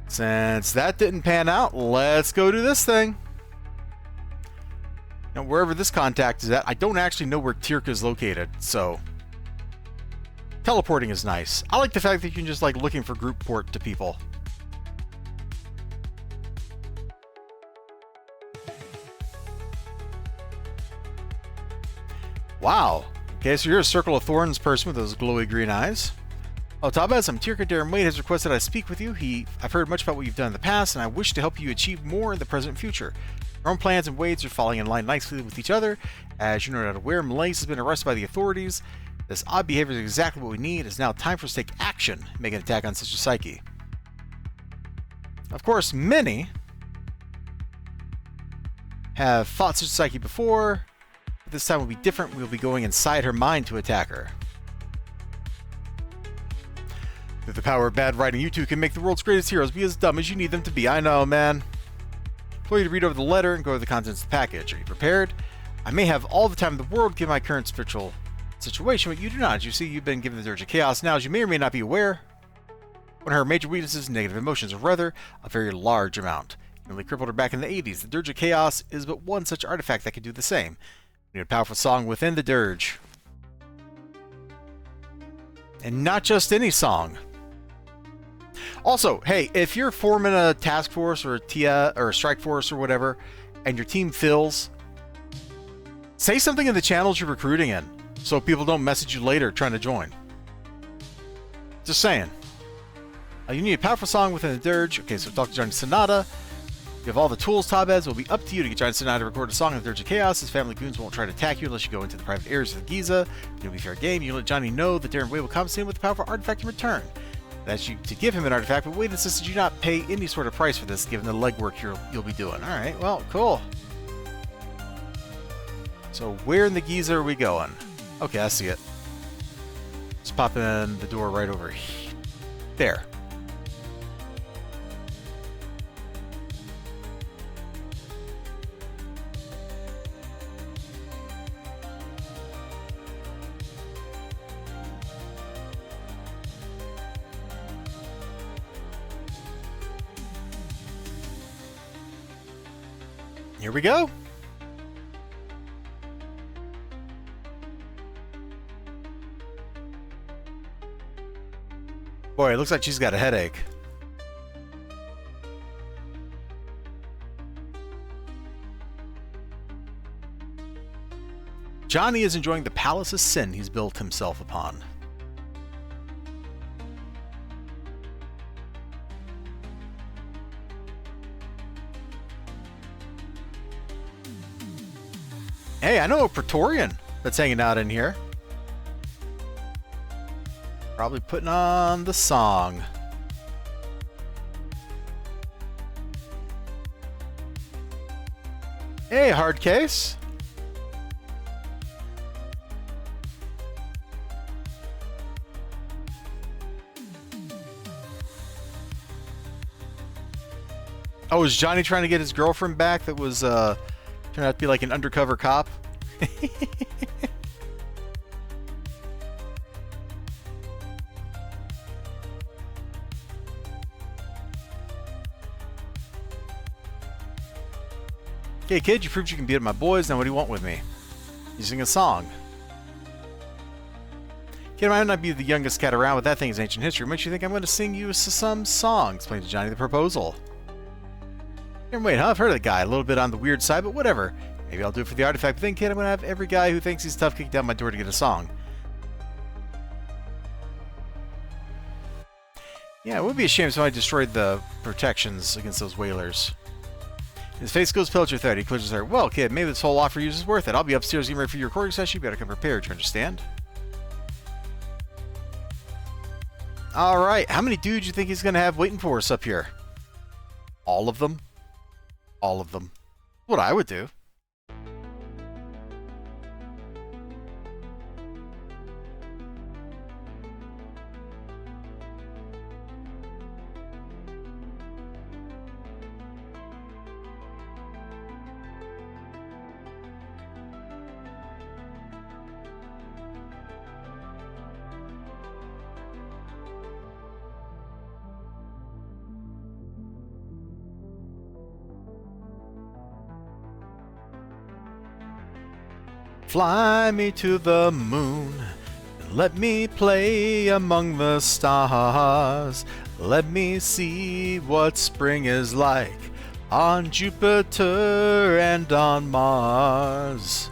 Since that didn't pan out, let's go do this thing. Now, wherever this contact is at, I don't actually know where Tyrka is located, so teleporting is nice. I like the fact that you can just like looking for group port to people. Wow. Okay, so you're a Circle of Thorns person with those glowy green eyes. Oh, Tabaz, I'm Tyrka. Darren Wade has requested I speak with you. I've heard much about what you've done in the past, and I wish to help you achieve more in the present and future. Your own plans and Wade's are falling in line nicely with each other. As you're no doubt aware, Malaise has been arrested by the authorities. This odd behavior is exactly what we need. It's now time for us to take action, make an attack on Sister Psyche. Of course, many have fought Sister Psyche before, but this time will be different. We'll be going inside her mind to attack her. Through the power of bad writing, you two can make the world's greatest heroes be as dumb as you need them to be. I know, man. For you to read over the letter and go over the contents of the package. Are you prepared? I may have all the time in the world given my current spiritual situation, but you do not. As you see, you've been given the Dirge of Chaos. Now, as you may or may not be aware, one of her major weaknesses is negative emotions, or rather, a very large amount. You only crippled her back in the 80s. The Dirge of Chaos is but one such artifact that can do the same. You need a powerful song within the Dirge. And not just any song. Also, hey, if you're forming a task force or a TIA or a strike force or whatever, and your team fills, say something in the channels you're recruiting in, so people don't message you later trying to join. Just saying. You need a powerful song within the Dirge. Okay, so talk to Johnny Sonata. You have all the tools, Tabez. It will be up to you to get Johnny Sonata to record a song in the Dirge of Chaos. His family goons won't try to attack you unless you go into the private areas of the Giza. It'll be fair game. You let Johnny know that Darren Wade will compensate him with a powerful artifact in return. That's you to give him an artifact, but Wade insisted you not pay any sort of price for this, given the legwork you'll be doing. All right, well, cool. So where in the Giza are we going? Okay, I see it. Just pop in the door right over here. There. Here we go. Boy, it looks like she's got a headache. Johnny is enjoying the palace of sin he's built himself upon. Hey, I know a Praetorian that's hanging out in here. Probably putting on the song. Hey, hard case. Oh, is Johnny trying to get his girlfriend back that was, turned out to be like an undercover cop? Okay, kid, you proved you can beat up my boys. Now what do you want with me? You sing a song. Kid, I might not be the youngest cat around, but that thing is ancient history. What makes you think I'm going to sing you some song? Explain to Johnny the proposal. Wait, huh? I've heard of the guy. A little bit on the weird side, but whatever. Maybe I'll do it for the artifact thing, kid. I'm going to have every guy who thinks he's tough kick down my door to get a song. Yeah, it would be a shame if somebody destroyed the protections against those whalers. His face goes pale at your threat. He closes her. Well, kid, maybe this whole offer is worth it. I'll be upstairs getting ready for your recording session. You better come prepared, you understand? Alright, how many dudes do you think he's going to have waiting for us up here? All of them? All of them. What I would do. Fly me to the moon, and let me play among the stars. Let me see what spring is like on Jupiter and on Mars.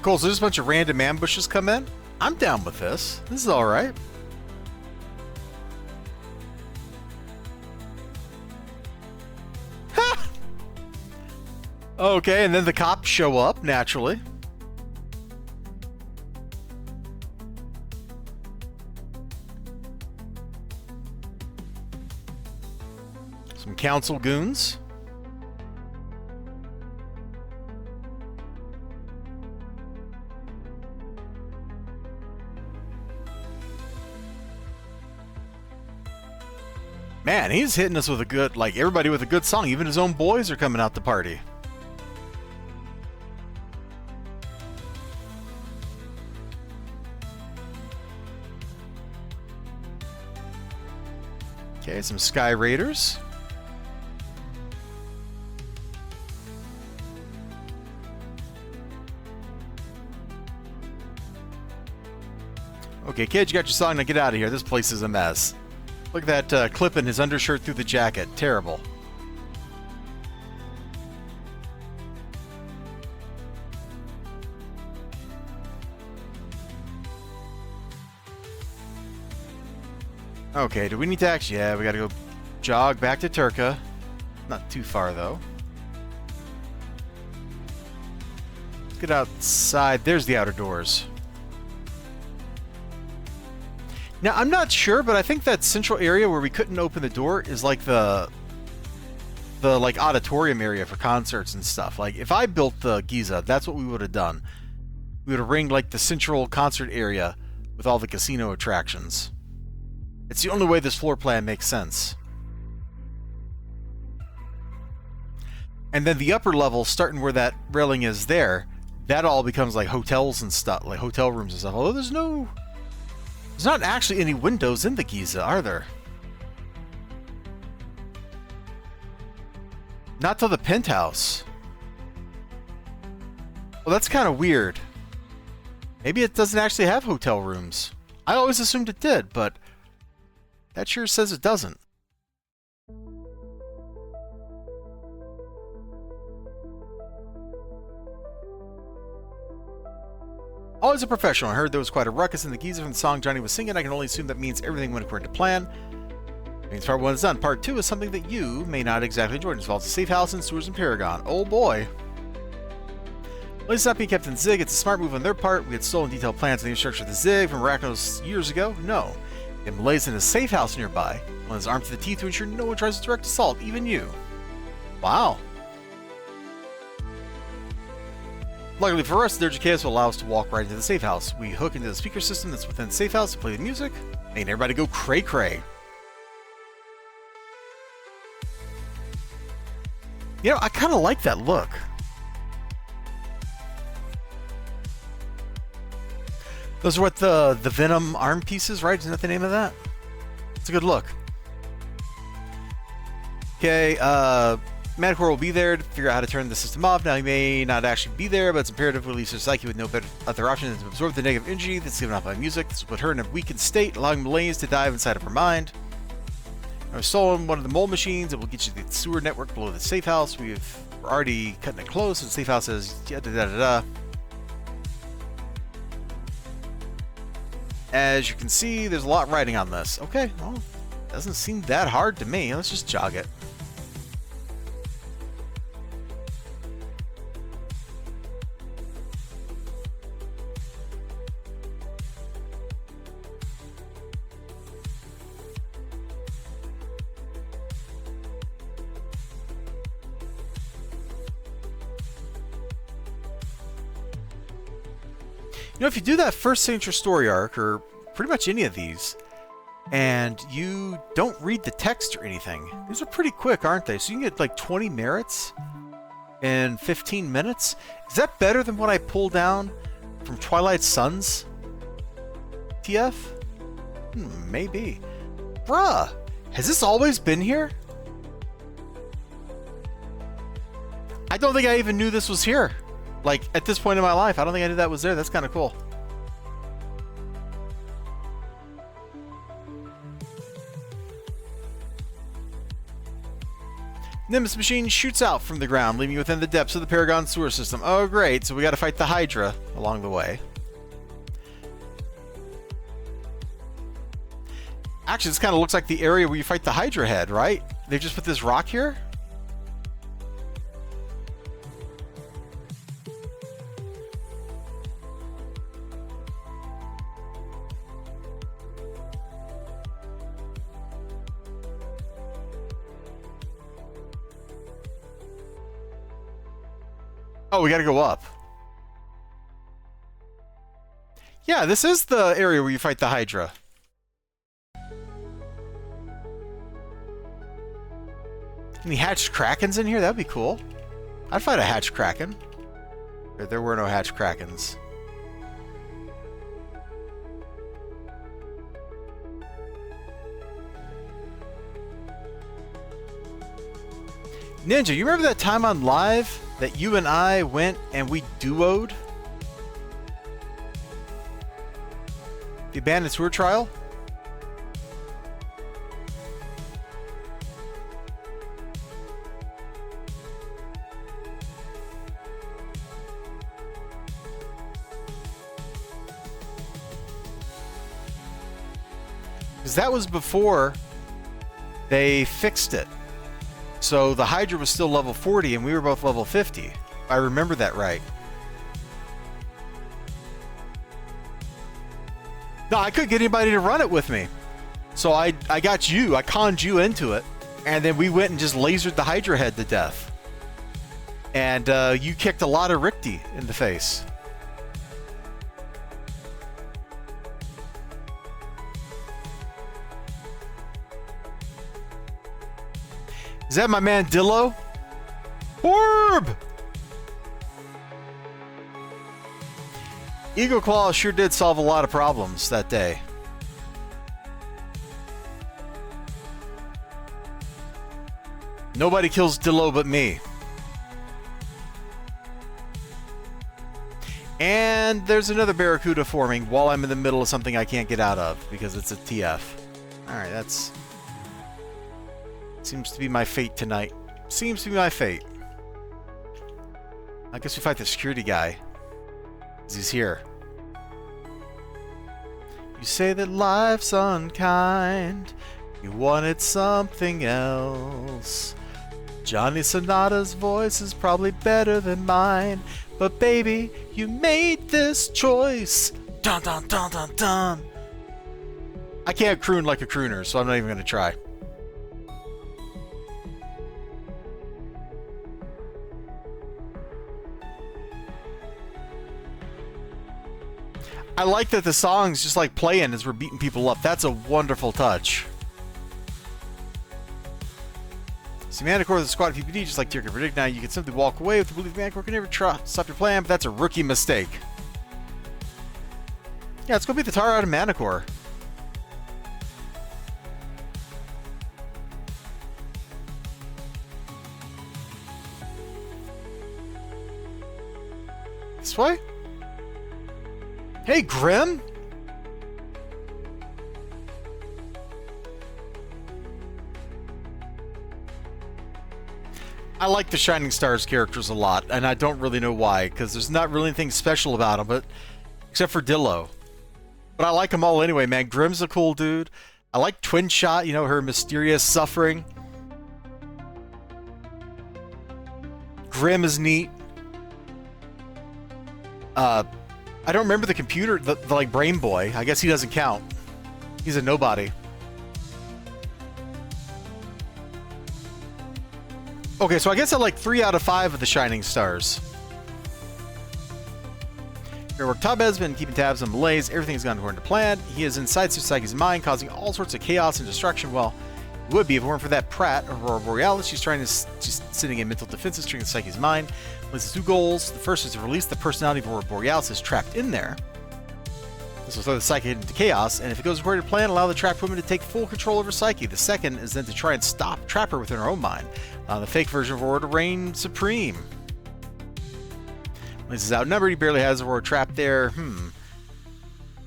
Cool, so there's a bunch of random ambushes come in. I'm down with this. This is alright. Okay, and then the cops show up, naturally. Some council goons. Man, he's hitting us with a good, like, everybody with a good song. Even his own boys are coming out to party. Okay, some Sky Raiders. Okay, kid, you got your song. Now get out of here. This place is a mess. Look at that clip in his undershirt through the jacket. Terrible. Okay, do we need to actually... Yeah, we gotta go jog back to Tyrka. Not too far, though. Let's get outside. There's the outer doors. Now, I'm not sure, but I think that central area where we couldn't open the door is like the like auditorium area for concerts and stuff. Like, if I built the Giza, that's what we would have done. We would have ringed like the central concert area with all the casino attractions. It's the only way this floor plan makes sense. And then the upper level, starting where that railing is there, that all becomes like hotels and stuff, like hotel rooms and stuff. Although there's not actually any windows in the Giza, are there? Not to the penthouse. Well, that's kind of weird. Maybe it doesn't actually have hotel rooms. I always assumed it did, but that sure says it doesn't. Always a professional. I heard there was quite a ruckus in the Giza from the song Johnny was singing. I can only assume that means everything went according to plan. It means part 1 is done. Part 2 is something that you may not exactly enjoy. It involves a safe house and sewers in Paragon. Oh boy. Well, it's not being kept in Zig. It's a smart move on their part. We had stolen detailed plans on the infrastructure of the Zig from Arachnos years ago. No. It lays in a safe house nearby. One is armed to the teeth to ensure no one tries to direct assault, even you. Wow. Luckily for us, the Urgent will allow us to walk right into the safe house. We hook into the speaker system that's within the safe house to play the music, making everybody go cray-cray. You know, I kind of like that look. Those are what the Venom arm pieces, right? Isn't that the name of that? It's a good look. Okay, Manticore will be there to figure out how to turn the system off. Now, he may not actually be there, but it's imperative to release her psyche with no better other option than to absorb the negative energy that's given off by music. This will put her in a weakened state, allowing malaise to dive inside of her mind. I've stolen one of the mole machines that will get you to the sewer network below the safe house. We're already cutting it close, and the safe house says, da-da-da-da-da. As you can see, there's a lot riding on this. Okay, well, doesn't seem that hard to me. Let's just jog it. You know, if you do that first signature story arc, or pretty much any of these, and you don't read the text or anything, these are pretty quick, aren't they? So you can get like 20 merits in 15 minutes. Is that better than what I pulled down from Twilight Suns TF? Maybe. Bruh, Has this always been here? I don't think I even knew this was here. Like, at this point in my life, I don't think I knew that was there. That's kind of cool. Nimbus machine shoots out from the ground, leaving you within the depths of the Paragon sewer system. Oh, great. So we got to fight the Hydra along the way. Actually, this kind of looks like the area where you fight the Hydra head, right? They just put this rock here? Oh, we gotta go up. Yeah, this is the area where you fight the Hydra. Any hatched krakens in here? That'd be cool. I'd fight a hatched kraken. There were no hatched krakens. Ninja, you remember that time on live that you and I went and we duoed? The abandoned sewer trial? Because that was before they fixed it. So the Hydra was still level 40 and we were both level 50. I remember that right. No, I couldn't get anybody to run it with me. So I got you. I conned you into it. And then we went and just lasered the Hydra head to death. And you kicked a lot of Rikti in the face. Is that my man Dillo? Orb! Eagle Claw sure did solve a lot of problems that day. Nobody kills Dillo but me. And there's another Barracuda forming while I'm in the middle of something I can't get out of because it's a TF. Alright, that's... seems to be my fate tonight. Seems to be my fate. I guess we fight the security guy. 'Cause he's here. You say that life's unkind. You wanted something else. Johnny Sonata's voice is probably better than mine. But baby, you made this choice. Dun dun dun dun dun. I can't croon like a crooner, so I'm not even going to try. I like that the song's just like playing as we're beating people up. That's a wonderful touch. See, Manticore with a squad of PPD, just like Tyrka predict. Now you can simply walk away with the belief Manticore can never stop your plan, but that's a rookie mistake. Yeah, let's go beat the tar out of Manticore. This way? Hey, Grim! I like the Shining Stars characters a lot, and I don't really know why, because there's not really anything special about them, but except for Dillo. But I like them all anyway, man. Grim's a cool dude. I like Twin Shot, you know, her mysterious suffering. Grim is neat. I don't remember the computer, the like Brain Boy. I guess he doesn't count. He's a nobody. Okay, so I guess I like 3 out of 5 of the Shining Stars. Your work Tab has been keeping tabs on Malaise. Everything's gone according to plan. He is inside Tsusagi's mind, causing all sorts of chaos and destruction. Well, it would be if it weren't for that Pratt, Aurora Borealis. She's sitting in mental defenses, triggering Psyche's mind. With 2 goals. The first is to release the personality of Aurora Borealis is trapped in there. This will throw the Psyche into chaos, and if it goes according to plan, allow the trapped woman to take full control over Psyche. The second is then to try and trap her within her own mind. The fake version of Aurora to reign supreme. When he's outnumbered, he barely has Aurora trapped there.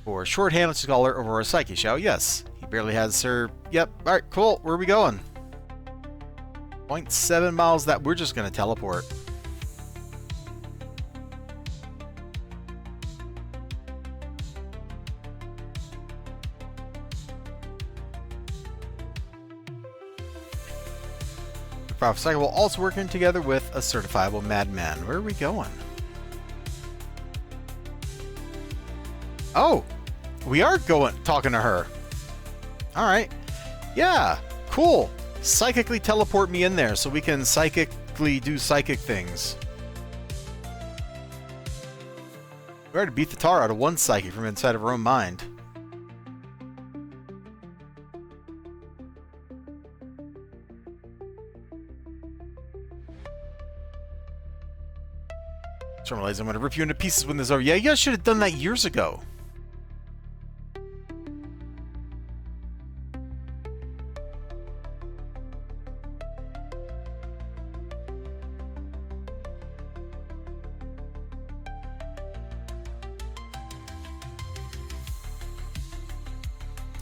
For shorthand, let's call her Aurora Psyche, shall we? Yes. He barely has her. Yep. Alright, cool. Where are we going? 0.7 miles that we're just going to teleport. Prophet Psyche will also work in together with a certifiable madman. Where are we going? Oh, we are talking to her. All right. Yeah, cool. Psychically teleport me in there so we can psychically do psychic things. We already beat the tar out of one Psyche from inside of her own mind. I'm going to rip you into pieces when this is over. Yeah, you guys should have done that years ago.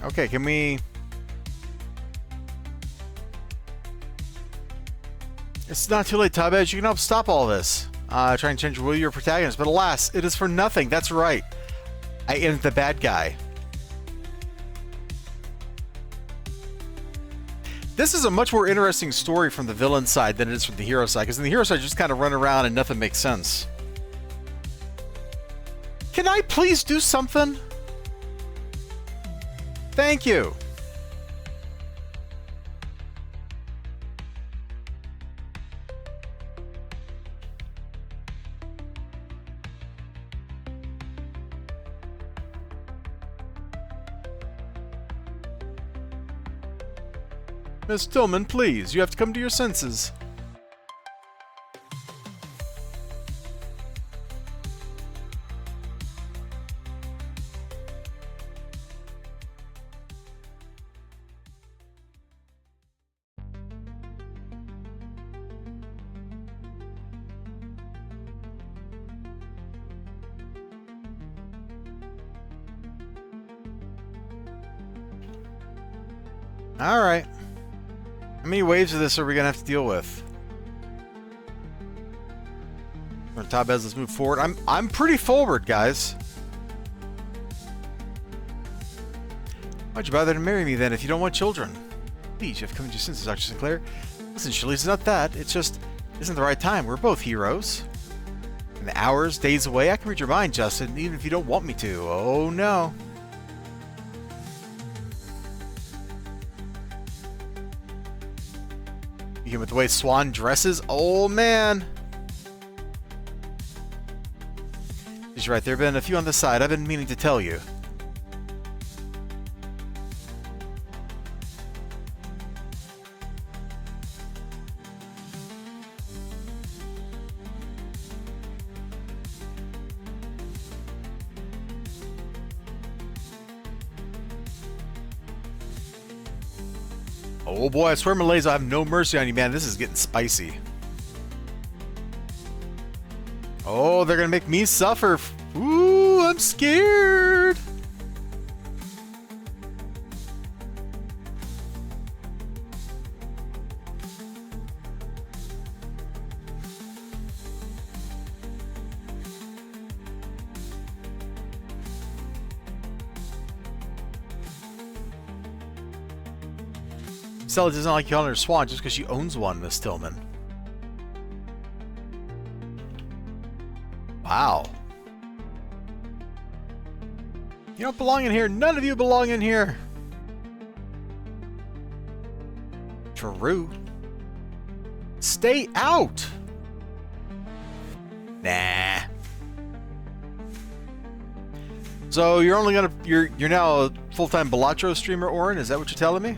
Okay, can we... It's not too late, Tabez. You can help stop all this. Try and change will your protagonist, but alas, it is for nothing. That's right. I am the bad guy. This is a much more interesting story from the villain side than it is from the hero side, because in the hero side, you just kind of run around and nothing makes sense. Can I please do something? Thank you. Miss Tillman, please, you have to come to your senses. All right. How many waves of this are we going to have to deal with? Tabez, let's move forward. I'm pretty forward, guys. Why'd you bother to marry me then if you don't want children? Please, you have come to your senses, Dr. Sinclair. Listen, Shirley, it's not that. It's just isn't the right time. We're both heroes. In the hours, days away, I can read your mind, Justin, even if you don't want me to. Oh, no. Even with the way Swan dresses? Oh, man. She's right. There have been a few on the side. I've been meaning to tell you. Oh boy, I swear, Malaysia, I have no mercy on you, man. This is getting spicy. Oh, they're gonna make me suffer. Ooh, I'm scared. Stella doesn't like calling her Swan just because she owns one, Miss Tillman. Wow. You don't belong in here. None of you belong in here. True. Stay out. Nah. So you're only gonna you're now a full-time Balatro streamer, Orin? Is that what you're telling me?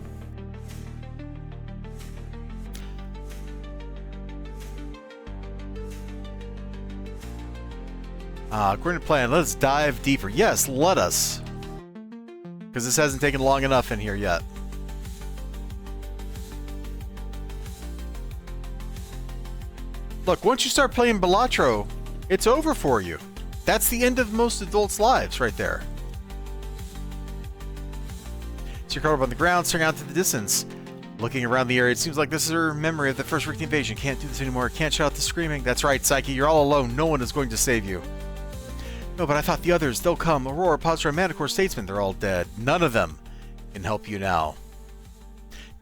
According to plan, let's dive deeper. Yes, let us. Because this hasn't taken long enough in here yet. Look, once you start playing Balatro, it's over for you. That's the end of most adults' lives right there. So you're caught up on the ground, staring out to the distance. Looking around the area, it seems like this is her memory of the first Rick invasion. Can't do this anymore. Can't shout the screaming. That's right, Psyche. You're all alone. No one is going to save you. No, but I thought the others, they'll come. Aurora, Posture, Manticore, Statesman, they're all dead. None of them can help you now.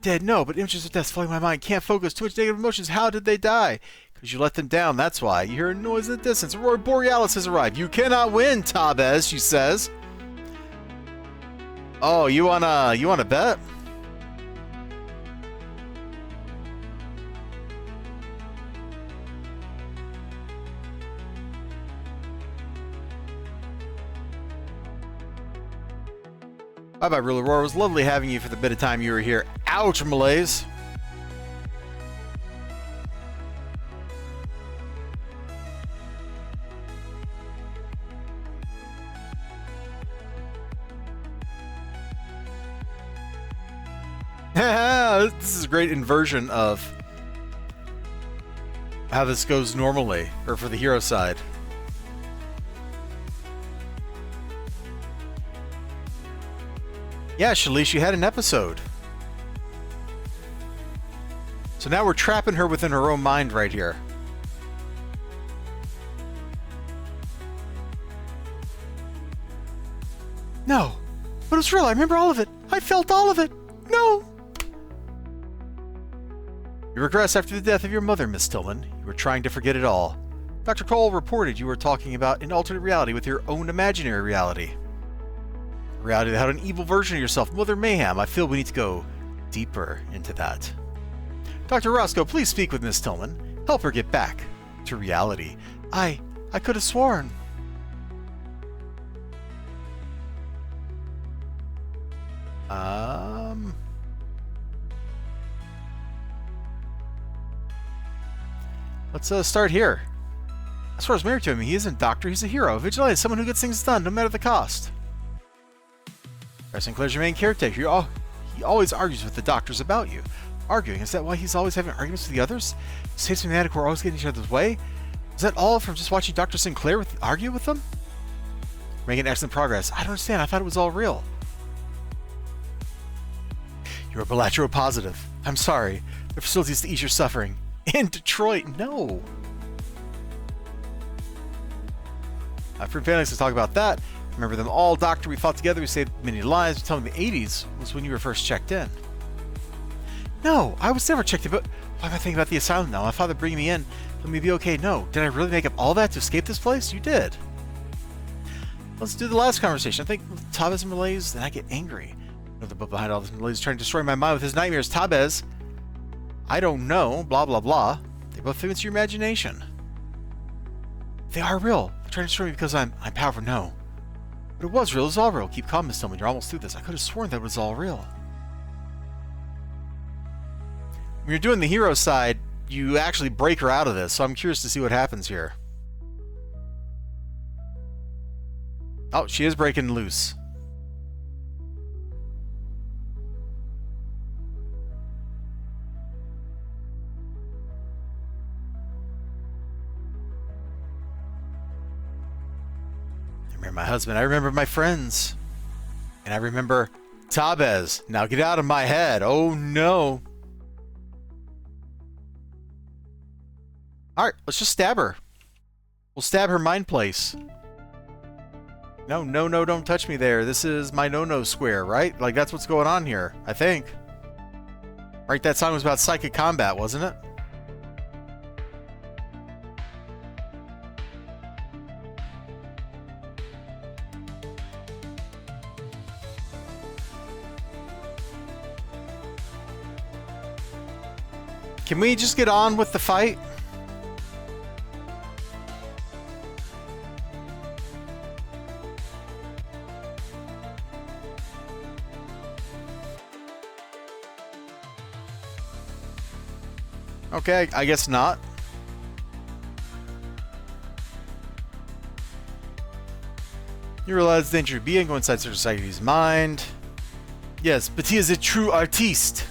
Dead, no, but images of death flooding my mind. Can't focus. Too much negative emotions. How did they die? Because you let them down, that's why. You hear a noise in the distance. Aurora Borealis has arrived. You cannot win, Tabez, she says. Oh, you wanna bet? Bye-bye, Ruler Aurora. It was lovely having you for the bit of time you were here. Ouch, Malaise. This is a great inversion of how this goes normally, or for the hero side. Yeah, Shalish, you had an episode. So now we're trapping her within her own mind right here. No, but it's real. I remember all of it. I felt all of it. No. You regress after the death of your mother, Miss Tillman. You were trying to forget it all. Dr. Cole reported you were talking about an alternate reality with your own imaginary reality. A reality that had an evil version of yourself, Mother Mayhem. I feel we need to go deeper into that. Dr. Roscoe, please speak with Miss Tillman. Help her get back to reality. I could have sworn. Let's start here. As far as married to him, he isn't a doctor, he's a hero. A vigilante, someone who gets things done, no matter the cost. Sinclair's your main caretaker. He always argues with the doctors about you. Arguing? Is that why he's always having arguments with the others? Statesman and Manticore always getting each other's way? Is that all from just watching Dr. Sinclair argue with them? Making excellent progress. I don't understand. I thought it was all real. You're Balatro positive. I'm sorry. The facilities to ease your suffering. In Detroit, no. After families to talk about that. Remember them all, Doctor. We fought together. We saved many lives. You told me the 80s was when you were first checked in. No, I was never checked in, but why am I thinking about the asylum now? My father bringing me in. Let me be okay. No. Did I really make up all that to escape this place? You did. Let's do the last conversation. I think with Tabez and Malaise, then I get angry. You know the book behind all this. Malaise is trying to destroy my mind with his nightmares. Tabez, I don't know. Blah, blah, blah. They both figments of your imagination. They are real. They're trying to destroy me because I'm powerful. No. But it was real. It was all real. Keep calm, Miss Tillman. You're almost through this. I could have sworn that it was all real. When you're doing the hero side, you actually break her out of this, so I'm curious to see what happens here. Oh, she is breaking loose. I remember my husband. I remember my friends. And I remember Tabez. Now get out of my head. Oh, no. Alright, let's just stab her. We'll stab her mind place. No, no, no, don't touch me there. This is my no-no square, right? Like, that's what's going on here, I think. Right, that song was about psychic combat, wasn't it? Can we just get on with the fight? Okay, I guess not. You realize the danger to be and go inside Sir Psyche's mind. Yes, but he is a true artiste.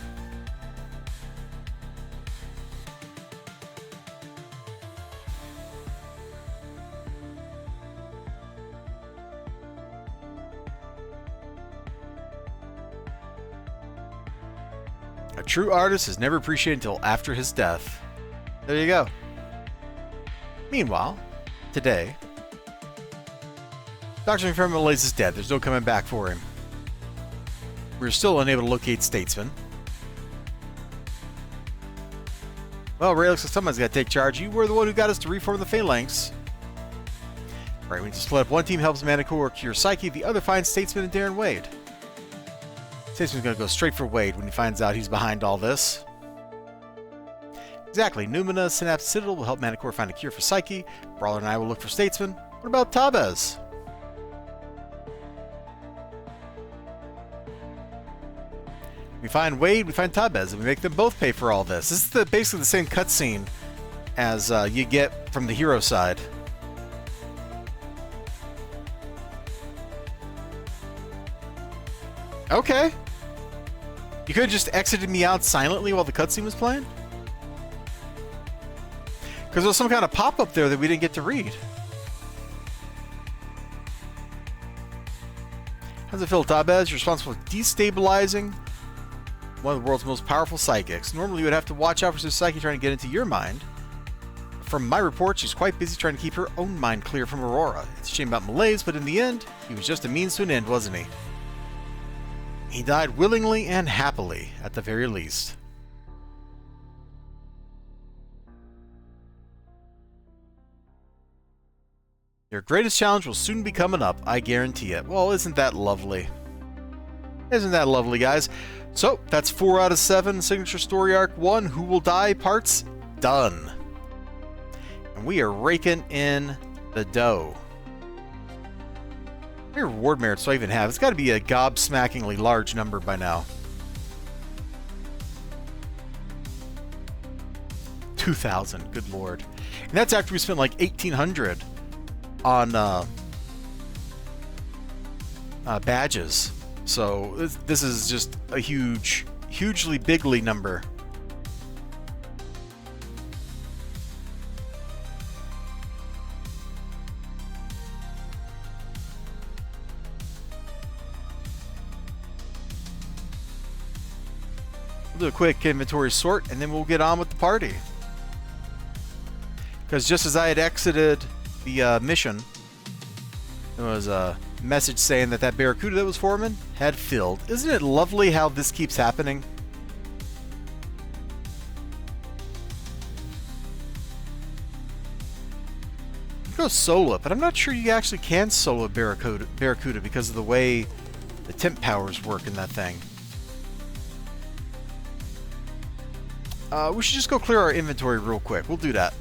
A true artist is never appreciated until after his death. There you go. Meanwhile, today, Dr. Infernal is dead. There's no coming back for him. We're still unable to locate Statesman. Well, Ray, looks like someone's got to take charge. You were the one who got us to reform the Phalanx. Right, we need to split up. One team helps Manticore cure Psyche, the other finds Statesman and Darren Wade. Statesman's going to go straight for Wade when he finds out he's behind all this. Exactly. Numina, Synapse, Citadel will help Manticore find a cure for Psyche. Brawler and I will look for Statesman. What about Tabez? We find Wade, we find Tabez, and we make them both pay for all this. This is basically the same cutscene as you get from the hero side. Okay. You could have just exited me out silently while the cutscene was playing? Because there was some kind of pop-up there that we didn't get to read. How's it feel, Tabez? You're responsible for destabilizing one of the world's most powerful psychics. Normally you would have to watch out for this psychic trying to get into your mind. From my report, she's quite busy trying to keep her own mind clear from Aurora. It's a shame about Malaise, but in the end, he was just a means to an end, wasn't he? He died willingly and happily, at the very least. Your greatest challenge will soon be coming up, I guarantee it. Well, isn't that lovely? Isn't that lovely, guys? So, that's 4 out of 7, Signature Story Arc 1, Who Will Die parts, done. And we are raking in the dough. How many reward merits do I even have? It's got to be a gobsmackingly large number by now. 2,000, good lord. And that's after we spent like 1,800 on badges. So this is just a hugely bigly number. We'll do a quick inventory sort and then we'll get on with the party. Because just as I had exited the mission, there was a message saying that Barracuda that was forming had filled. Isn't it lovely how this keeps happening? You can go solo it, but I'm not sure you actually can solo Barracuda because of the way the temp powers work in that thing. We should just go clear our inventory real quick. We'll do that.